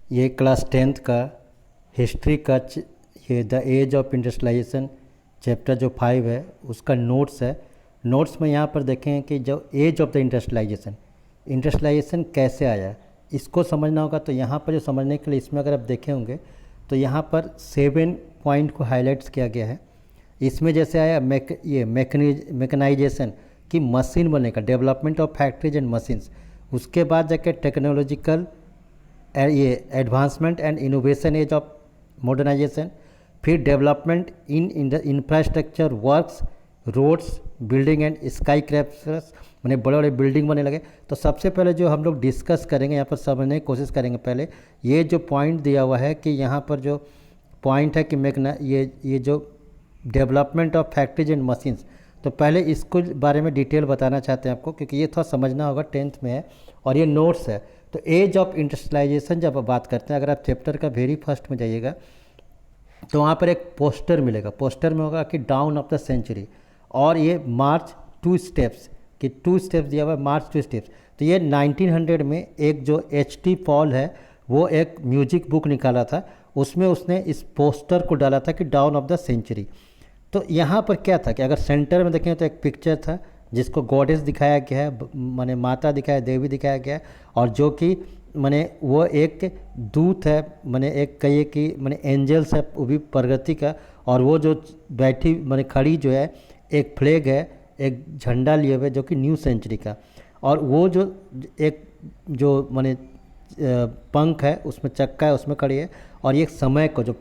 ये class 10th का history का ये the age of industrialisation chapter जो 5 है उसका नोट्स है। नोट्स में यहाँ पर देखें कि जो एज ऑफ द इंडस्ट्रियलाइजेशन कैसे आया इसको समझना होगा। तो यहाँ पर जो समझने के लिए इसमें अगर आप देखे होंगे तो यहाँ पर 7 पॉइंट को हाईलाइट्स किया गया है। इसमें जैसे आया मैकेनाइजेशन की मशीन बनने का, development of factories and machines, उसके बाद जाके टेक्नोलॉजिकल ये advancement and innovation age of modernisation, फिर development in infrastructure works, roads, building and skyscrapers, मैंने बड़े बड़े बिल्डिंग बनने लगे। तो सबसे पहले जो हम लोग डिस्कस करेंगे यहाँ पर समझने की कोशिश करेंगे, पहले ये जो पॉइंट दिया हुआ है कि यहाँ पर जो पॉइंट है कि ये जो development of factories and machines, तो पहले इसको बारे में डिटेल बताना चाहते हैं आपको क्योंकि ये थोड़ा समझना होगा, 10th में है और ये नोट्स है। तो एज ऑफ इंडस्ट्रियलाइजेशन जब आप बात करते हैं, अगर आप चैप्टर का वेरी फर्स्ट में जाइएगा तो वहाँ पर एक पोस्टर मिलेगा। पोस्टर में होगा कि डाउन ऑफ द सेंचुरी, और ये मार्च 2 स्टेप्स कि 2 स्टेप्स दिया हुआ है, मार्च 2 स्टेप्स। तो ये 1900 में एक जो H.T. पॉल है वो एक म्यूजिक बुक निकाला था, उसमें उसने इस पोस्टर को डाला था कि डाउन ऑफ द सेंचुरी। तो यहाँ पर क्या था कि अगर सेंटर में देखें तो एक पिक्चर था जिसको गॉडेस दिखाया गया है, माने माता दिखाया, देवी दिखाया गया है, और जो कि माने वो एक दूत है, माने एक कहिए कि माने एंजल्स है, वो भी प्रगति का, और वो जो बैठी माने खड़ी जो है एक फ्लैग है, एक झंडा लिए हुए जो कि न्यू सेंचुरी का, और वो जो एक जो माने पंख है उसमें चक्का है उसमें खड़ी है, और ये समय को जो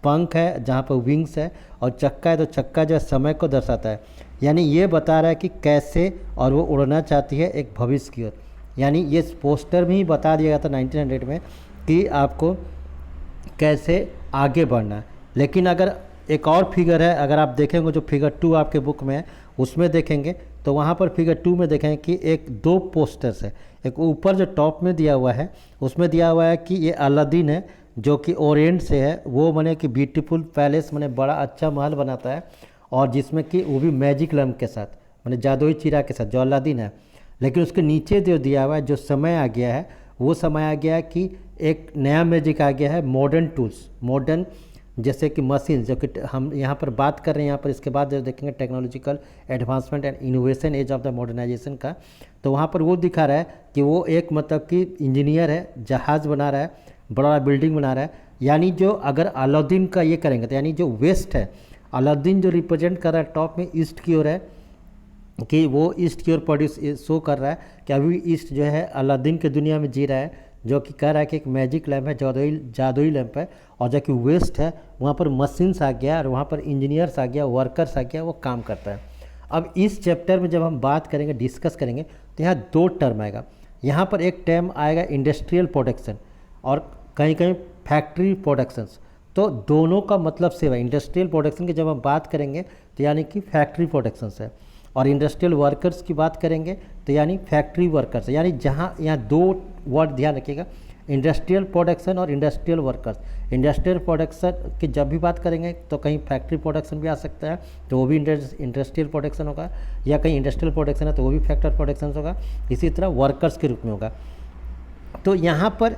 पंख है जहाँ पर विंग्स है और चक्का है, तो चक्का जो है समय को दर्शाता है। यानी ये बता रहा है कि कैसे और वो उड़ना चाहती है एक भविष्य की ओर। यानी ये पोस्टर में ही बता दिया गया था 1900 में कि आपको कैसे आगे बढ़ना है। लेकिन अगर एक और फिगर है, अगर आप देखेंगे जो फिगर 2 आपके बुक में है उसमें देखेंगे तो वहाँ पर फिगर 2 में देखेंगे कि एक 2 पोस्टर्स है। एक ऊपर जो टॉप में दिया हुआ है उसमें दिया हुआ है कि ये अलादीन है जो कि ओरिएंट से है, वो माने कि ब्यूटीफुल पैलेस माने बड़ा अच्छा महल बनाता है, और जिसमें कि वो भी मैजिक लैम्प के साथ माने जादुई चिराग के साथ, जो अलादीन है। लेकिन उसके नीचे जो दिया हुआ है जो समय आ गया है वो समय आ गया है कि एक नया मैजिक आ गया है, मॉडर्न टूल्स, मॉडर्न जैसे कि मशीन, जो कि हम यहाँ पर बात कर रहे हैं। यहाँ पर इसके बाद जो देखेंगे technological advancement and innovation age of the modernisation का, तो वहाँ पर वो दिखा रहा है कि वो एक मतलब कि इंजीनियर है, जहाज़ बना रहा है, बड़ा बिल्डिंग बना रहा है। यानी जो अगर अलादीन का ये करेंगे तो यानी जो वेस्ट है, अलादीन जो रिप्रेजेंट कर रहा है टॉप में ईस्ट की ओर है कि वो ईस्ट की ओर प्रोड्यूस शो कर रहा है कि अभी ईस्ट जो है अलादीन की दुनिया में जी रहा है, जो कि कह रहा है कि एक मैजिक लैम्प है, जादुई लैम्प है, और जो कि वेस्ट है वहाँ पर मशीन्स आ गया और वहाँ पर इंजीनियर्स आ गया, वर्कर्स आ गया, वो काम करता है। अब इस चैप्टर में जब हम बात करेंगे, डिस्कस करेंगे, तो यहाँ 2 टर्म आएगा। यहाँ पर एक टर्म आएगा इंडस्ट्रियल प्रोडक्शन और कहीं कहीं फैक्ट्री प्रोडक्शंस। तो दोनों का मतलब सेम है। इंडस्ट्रियल प्रोडक्शन की जब हम बात करेंगे तो यानी कि फैक्ट्री प्रोडक्शंस है, और इंडस्ट्रियल वर्कर्स की बात करेंगे तो यानी फैक्ट्री वर्कर्स है। यानी जहाँ यहाँ 2 वर्ड ध्यान रखिएगा, इंडस्ट्रियल प्रोडक्शन और इंडस्ट्रियल वर्कर्स। इंडस्ट्रियल प्रोडक्शन की जब भी बात करेंगे तो कहीं फैक्ट्री प्रोडक्शन भी आ सकता है, तो वो भी इंडस्ट्रियल प्रोडक्शन होगा, या कहीं इंडस्ट्रियल प्रोडक्शन है तो वो भी फैक्ट्री प्रोडक्शन होगा। इसी तरह वर्कर्स के रूप में होगा। तो यहाँ पर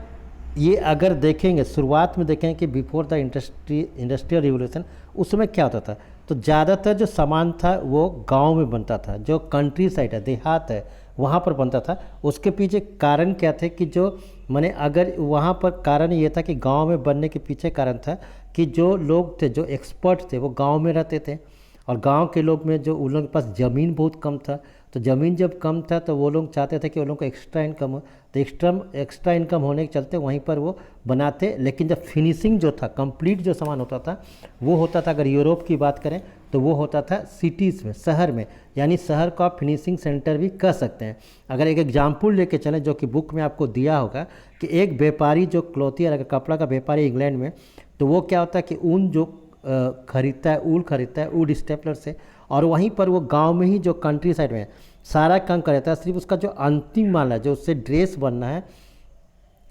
ये अगर देखेंगे, शुरुआत में देखेंगे कि बिफोर द इंडस्ट्रियल रिवोल्यूशन उसमें क्या होता था, तो ज़्यादातर जो सामान था वो गांव में बनता था, जो कंट्री साइड है, देहात है, वहाँ पर बनता था। उसके पीछे कारण क्या थे कि जो माने अगर वहाँ पर कारण ये था कि गांव में बनने के पीछे कारण था कि जो लोग थे, जो एक्सपर्ट थे, वो गांव में रहते थे, और गांव के लोग में जो उन लोगों के पास ज़मीन बहुत कम था, तो ज़मीन जब कम था तो वो लोग चाहते थे कि उन लोगों को एक्स्ट्रा इनकम हो, तो एक्स्ट्रा इनकम होने के चलते वहीं पर वो बनाते। लेकिन जब फिनिशिंग जो था, कंप्लीट जो सामान होता था, वो होता था, अगर यूरोप की बात करें तो वो होता था सिटीज़ में, शहर में। यानी शहर का फिनिशिंग सेंटर भी कह सकते हैं। अगर एक एग्जाम्पल लेके चलें जो कि बुक में आपको दिया होगा कि एक व्यापारी जो क्लॉथियर, अगर कपड़ा का व्यापारी इंग्लैंड में, तो वो क्या होता है कि ऊन जो खरीदता है, ऊल खरीदता है वुड स्टेपलर से, और वहीं पर वो गांव में ही जो कंट्री साइड में सारा काम कर रहता है। सिर्फ उसका जो अंतिम माल है, जो उससे ड्रेस बनना है,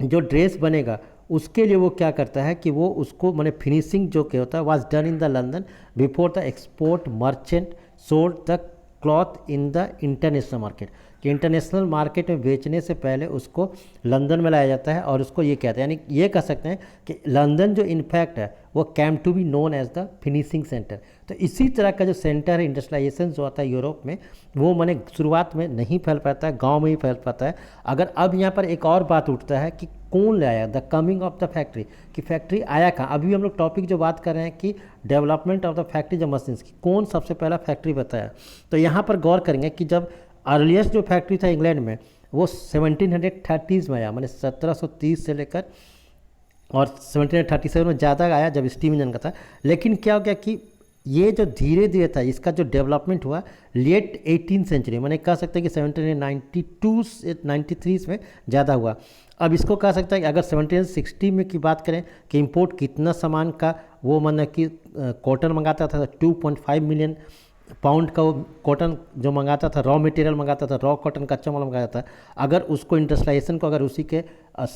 जो ड्रेस बनेगा उसके लिए वो क्या करता है कि वो उसको माने फिनिशिंग जो क्या होता है was done in the London before the export merchant sold the cloth in the international market. कि इंटरनेशनल मार्केट में बेचने से पहले उसको लंदन में लाया जाता है और उसको ये कहते हैं, यानी ये कह सकते हैं कि लंदन जो इनफैक्ट है वो came to be known as the finishing centre. तो इसी तरह का जो सेंटर है इंडस्ट्रियलाइजेशन जो आता है यूरोप में, वो मैंने शुरुआत में नहीं फैल पाता है, गांव में ही फैल पाता है। अगर अब यहाँ पर एक और बात उठता है कि कौन लाया, the coming of the factory, कि फैक्ट्री आया कहाँ। अभी हम लोग टॉपिक जो बात कर रहे हैं कि डेवलपमेंट ऑफ द फैक्ट्री जो मशीन्स की, कौन सबसे पहला फैक्ट्री बताया। तो यहाँ पर गौर करेंगे कि जब अर्लीस्ट जो फैक्ट्री था इंग्लैंड में वो 1730s में आया, मैंने 1730 से लेकर और 1737 में ज़्यादा आया जब स्टीम इंजन का था। लेकिन क्या हो गया कि ये जो धीरे धीरे था इसका जो डेवलपमेंट हुआ लेट 18th सेंचुरी, मैंने कह सकते हैं कि 1792 से 93 में ज़्यादा हुआ। अब इसको कह सकते हैं कि अगर 1760 में की बात करें कि इंपोर्ट कितना सामान का, वो मतलब कि कॉटन मंगाता था 2.5 मिलियन पाउंड का वो कॉटन जो मंगाता था, रॉ मटेरियल मंगाता था, रॉ कॉटन कच्चा माल मंगाता था। अगर उसको इंडस्ट्रियलाइजेशन को अगर उसी के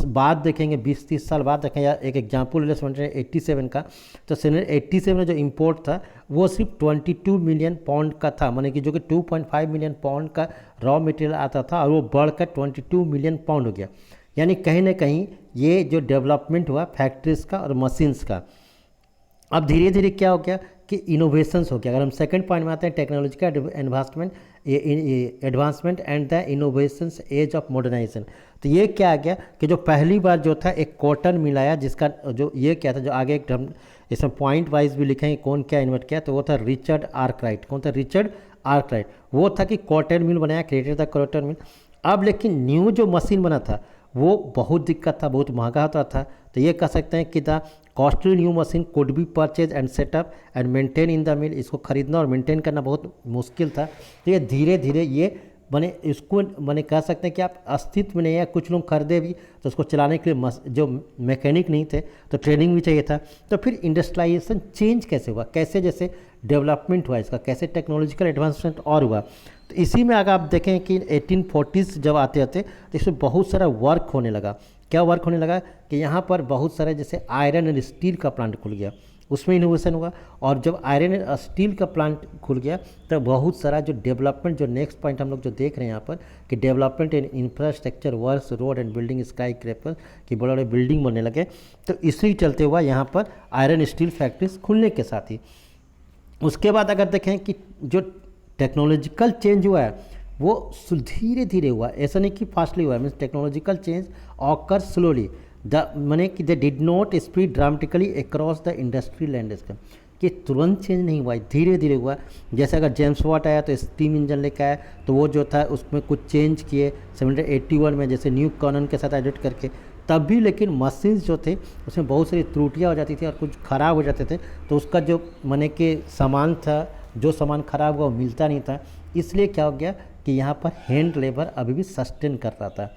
बाद देखेंगे, 20-30 साल बाद देखें, या एक एग्जांपल ले 1787 का, तो 1787 में जो इंपोर्ट था वो सिर्फ 22 मिलियन पाउंड का था, माने कि जो कि 2.5 मिलियन पाउंड का रॉ मटेरियल आता था और वो बढ़कर 22 मिलियन पाउंड हो गया। यानी कहीं ना कहीं ये जो डेवलपमेंट हुआ फैक्ट्रीज का और मशीन्स का, अब धीरे धीरे क्या हो गया कि इनोवेशंस हो गया। अगर हम सेकंड पॉइंट में आते हैं टेक्नोलॉजी का advancement and the innovations age of modernisation, तो ये क्या आ गया कि जो पहली बार जो था एक कॉटन मिल आया, जिसका जो ये क्या था, जो आगे एक हम इसमें पॉइंट वाइज भी लिखेंगे कौन क्या इन्वेंट किया, तो वो था रिचर्ड आर्कराइट। कौन था? Richard Arkwright. वो था कि कॉटन मिल बनाया, क्रिएटेड द कॉटन मिल। अब लेकिन न्यू जो मशीन बना था वो बहुत दिक्कत था, बहुत महंगा होता था। तो ये कह सकते हैं कि the costly new machine could be purchase and setup and maintain in the mill. इसको खरीदना और मेंटेन करना बहुत मुश्किल था। तो ये धीरे धीरे ये बने, इसको मैंने कह सकते हैं कि आप अस्तित्व में नहीं है। कुछ लोग खरीदे भी तो उसको चलाने के लिए जो मैकेनिक नहीं थे, तो ट्रेनिंग भी चाहिए था। तो फिर इंडस्ट्रियलाइजेशन चेंज कैसे हुआ, कैसे जैसे डेवलपमेंट हुआ इसका, कैसे टेक्नोलॉजिकल एडवांसमेंट और हुआ। तो इसी में अगर आप देखें कि 1840s जब आते आते तो इसमें बहुत सारा वर्क होने लगा। क्या वर्क होने लगा कि यहाँ पर बहुत सारे जैसे आयरन एंड स्टील का प्लांट खुल गया, उसमें इनोवेशन हुआ। और जब आयरन एंड स्टील का प्लांट खुल गया तो बहुत सारा जो डेवलपमेंट, जो नेक्स्ट पॉइंट हम लोग जो देख रहे हैं यहाँ पर कि development in infrastructure works, road and building, sky creeper की बड़े बड़े बिल्डिंग बनने लगे। तो इसी चलते हुआ यहाँ पर आयरन स्टील फैक्ट्रीज खुलने के साथ ही उसके बाद अगर देखें कि जो टेक्नोलॉजिकल चेंज हुआ है वो धीरे धीरे हुआ, ऐसा नहीं कि फास्टली हुआ। Means technological change occur slowly, the माने कि they did not spread dramatically across the industry landscape, कि तुरंत चेंज नहीं हुआ, धीरे धीरे हुआ। जैसे अगर जेम्स वाट आया तो स्टीम इंजन लेकर आया, तो वो जो था उसमें कुछ चेंज किए 1781 में, जैसे न्यू कॉनन के साथ एडिट करके। तब भी लेकिन मशीन्स जो थे उसमें बहुत सारी त्रुटियाँ हो जाती थी और कुछ ख़राब हो जाते थे। तो उसका जो माने कि सामान था, जो सामान ख़राब हुआ वो मिलता नहीं था। इसलिए क्या हो गया कि यहाँ पर हैंड लेबर अभी भी सस्टेन कर रहा था।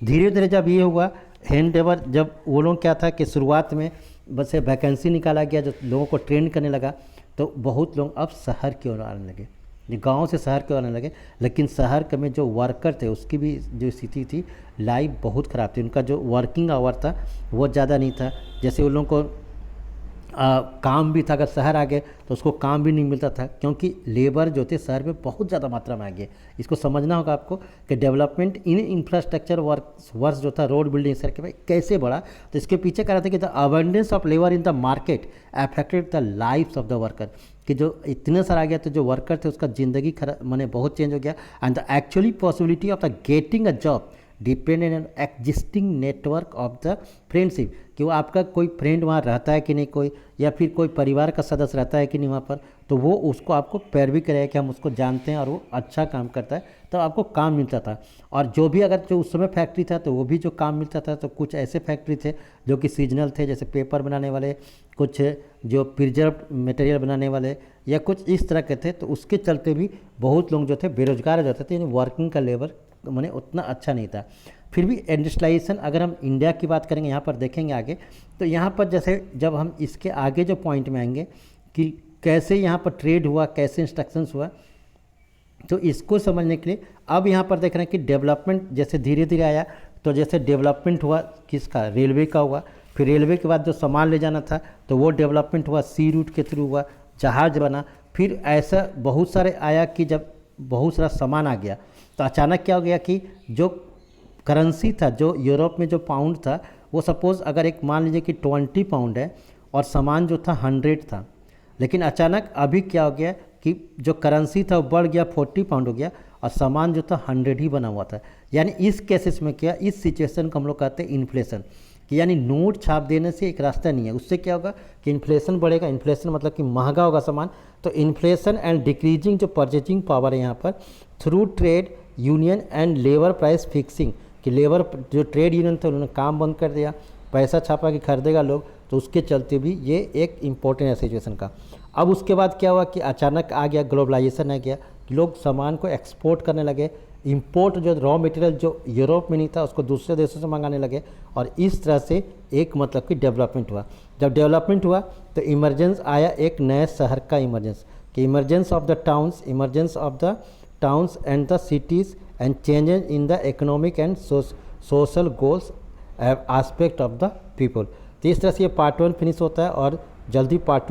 धीरे धीरे जब ये हुआ हैंड लेबर, जब वो लोग क्या था कि शुरुआत में बस वैकेंसी निकाला गया जो लोगों को ट्रेन करने लगा, तो बहुत लोग अब शहर की ओर आने लगे, गांव से शहर की ओर आने लगे। लेकिन शहर के में जो वर्कर थे उसकी भी जो स्थिति थी, लाइफ बहुत ख़राब थी। उनका जो वर्किंग आवर था वो ज़्यादा नहीं था। जैसे उन लोगों को काम भी था, अगर शहर आ गए तो उसको काम भी नहीं मिलता था, क्योंकि लेबर जो थे शहर में बहुत ज़्यादा मात्रा में आ गए। इसको समझना होगा आपको कि डेवलपमेंट इन इंफ्रास्ट्रक्चर वर्क जो था, रोड बिल्डिंग सर के भाई कैसे बढ़ा। तो इसके पीछे कह रहा था कि the abundance of labour in the market affected the life of the worker, कि जो इतने सारा आ गया तो जो वर्कर थे उसका ज़िंदगी खराब माने बहुत चेंज हो गया। And the actually possibility of the getting a job dependent on existing network of the friendship, कि वो आपका कोई फ्रेंड वहाँ रहता है कि नहीं, कोई या फिर कोई परिवार का सदस्य रहता है कि नहीं वहाँ पर, तो वो उसको आपको पैरवी करेगा कि हम उसको जानते हैं और वो अच्छा काम करता है, तो आपको काम मिलता था। और जो भी अगर जो उस समय फैक्ट्री था तो वो भी जो काम मिलता था, तो कुछ ऐसे फैक्ट्री थे जो कि सीजनल थे, जैसे पेपर बनाने वाले, कुछ जो प्रिजर्व मटेरियल बनाने वाले, या कुछ इस तरह के थे। तो उसके चलते भी बहुत लोग जो थे बेरोजगार हो जाते थे, यानी वर्किंग का लेबर मैंने उतना अच्छा नहीं था। फिर भी इंडस्ट्रियलाइजेशन अगर हम इंडिया की बात करेंगे, यहाँ पर देखेंगे आगे, तो यहाँ पर जैसे जब हम इसके आगे जो पॉइंट में आएंगे कि कैसे यहाँ पर ट्रेड हुआ, कैसे इंस्ट्रक्शंस हुआ, तो इसको समझने के लिए अब यहाँ पर देख रहे हैं कि डेवलपमेंट जैसे धीरे धीरे आया। तो जैसे डेवलपमेंट हुआ किसका, रेलवे का हुआ। फिर रेलवे के बाद जो सामान ले जाना था तो वो डेवलपमेंट हुआ, सी रूट के थ्रू हुआ, जहाज़ बना। फिर ऐसा बहुत सारे आया कि जब बहुत सारा सामान आ गया तो अचानक क्या हो गया कि जो करेंसी था, जो यूरोप में जो पाउंड था, वो सपोज़ अगर एक मान लीजिए कि 20 पाउंड है और सामान जो था 100 था, लेकिन अचानक अभी क्या हो गया कि जो करेंसी था वो बढ़ गया 40 पाउंड हो गया और सामान जो था 100 ही बना हुआ था। यानी इस केसेस में क्या, इस सिचुएशन को हम लोग कहते हैं इन्फ्लेशन, कि यानी नोट छाप देने से एक रास्ता नहीं है, उससे क्या होगा कि इन्फ्लेशन बढ़ेगा। इन्फ्लेशन मतलब कि महंगा होगा सामान। तो इन्फ्लेशन एंड डिक्रीजिंग जो परचेजिंग पावर है यहाँ पर through trade union and labour price fixing, कि लेबर जो ट्रेड यूनियन थे उन्होंने काम बंद कर दिया, पैसा छापा कि खरीदेगा लोग, तो उसके चलते भी ये एक इम्पोर्टेंट है सिचुएशन का। अब उसके बाद क्या हुआ कि अचानक आ गया ग्लोबलाइजेशन, आ गया, लोग सामान को एक्सपोर्ट करने लगे, इंपोर्ट जो रॉ मटेरियल जो यूरोप में नहीं था उसको दूसरे देशों से मंगाने लगे, और इस तरह से एक मतलब कि डेवलपमेंट हुआ। जब डेवलपमेंट हुआ तो इमरजेंस आया एक नए शहर का इमरजेंस, कि emergence of the towns, emergence of the towns and the cities and changes in the economic and social goals aspect of the people. तो इस तरह से ये पार्ट 1 फिनिश होता है और जल्दी पार्ट